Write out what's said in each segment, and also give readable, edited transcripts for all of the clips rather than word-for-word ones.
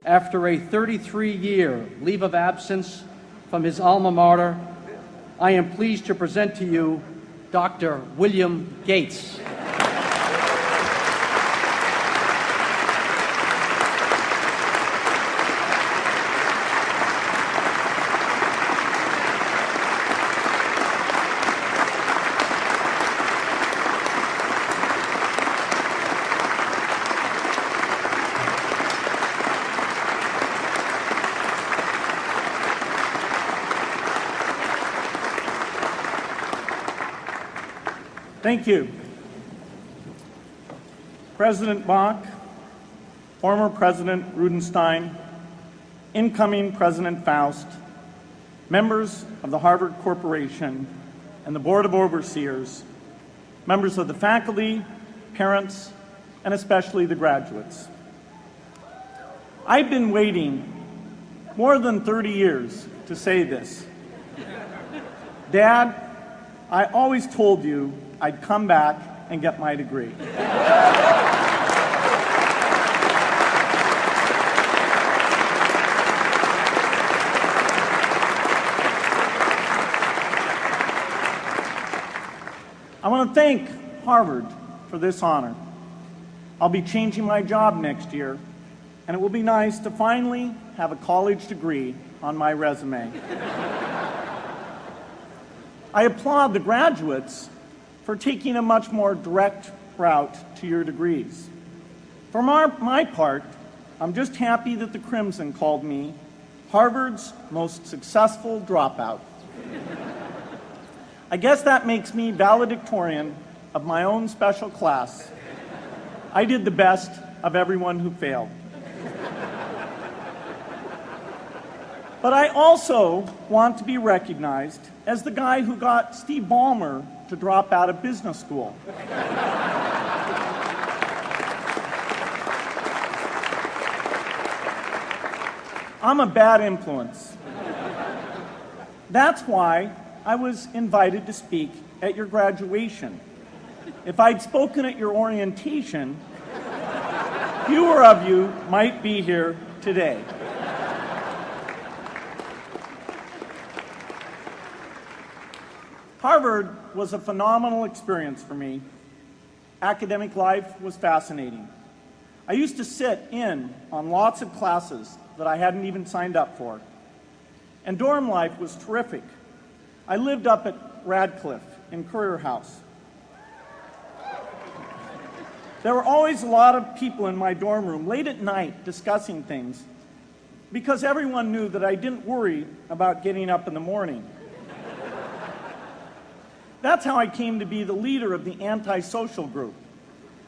After a 33-year leave of absence from his alma mater, I am pleased to present to you Dr. William Gates. Thank you. President Bach, former President Rudenstein, incoming President Faust, members of the Harvard Corporation and the Board of Overseers, members of the faculty, parents, and especially the graduates. I've been waiting more than 30 years to say this. Dad, I always told you I'd come back and get my degree. I want to thank Harvard for this honor. I'll be changing my job next year, and it will be nice to finally have a college degree on my resume. I applaud the graduates for taking a much more direct route to your degrees. For my part, I'm just happy that the Crimson called me Harvard's most successful dropout. I guess that makes me valedictorian of my own special class. I did the best of everyone who failed. But I also want to be recognized as the guy who got Steve Ballmer to drop out of business school. I'm a bad influence. That's why I was invited to speak at your graduation. If I'd spoken at your orientation, fewer of you might be here today. Harvard was a phenomenal experience for me. Academic life was fascinating. I used to sit in on lots of classes that I hadn't even signed up for. And dorm life was terrific. I lived up at Radcliffe in Currier House. There were always a lot of people in my dorm room late at night discussing things because everyone knew that I didn't worry about getting up in the morning. That's how I came to be the leader of the antisocial group.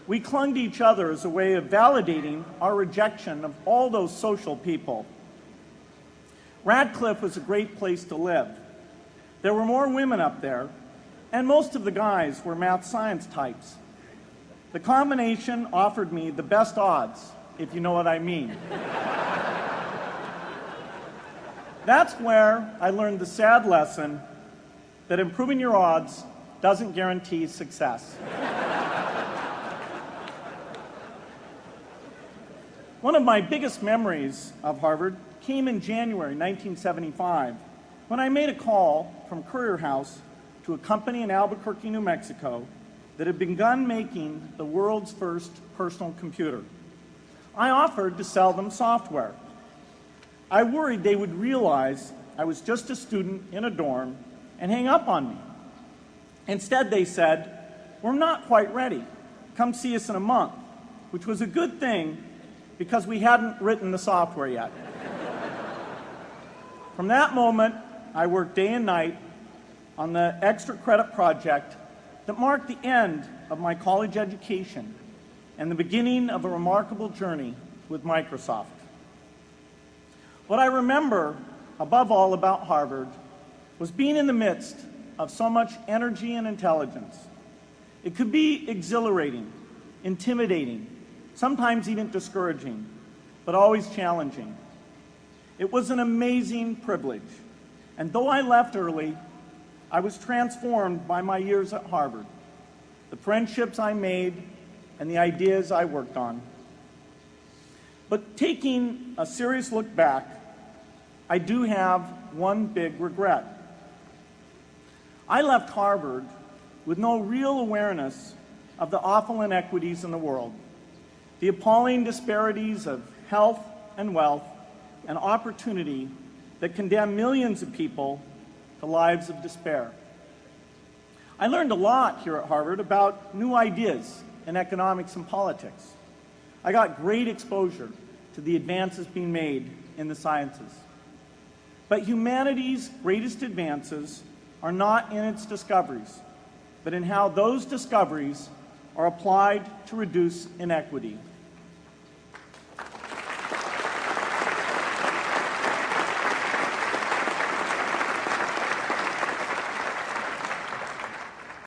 We clung to each other as a way of validating our rejection of all those social people. Radcliffe was a great place to live. There were more women up there, and most of the guys were math science types. The combination offered me the best odds, if you know what I mean. That's where I learned the sad lesson that improving your odds doesn't guarantee success. One of my biggest memories of Harvard came in January 1975 when I made a call from Currier House to a company in Albuquerque, New Mexico that had begun making the world's first personal computer. I offered to sell them software. I worried they would realize I was just a student in a dorm and hang up on me. Instead, they said, "We're not quite ready. Come see us in a month," which was a good thing because we hadn't written the software yet. From that moment, I worked day and night on the extra credit project that marked the end of my college education and the beginning of a remarkable journey with Microsoft. What I remember above all about Harvard was being in the midst of so much energy and intelligence. It could be exhilarating, intimidating, sometimes even discouraging, but always challenging. It was an amazing privilege, and though I left early, I was transformed by my years at Harvard, the friendships I made, and the ideas I worked on. But taking a serious look back, I do have one big regret. I left Harvard with no real awareness of the awful inequities in the world, the appalling disparities of health and wealth and opportunity that condemn millions of people to lives of despair. I learned a lot here at Harvard about new ideas in economics and politics. I got great exposure to the advances being made in the sciences. But humanity's greatest advances are not in its discoveries, but in how those discoveries are applied to reduce inequity.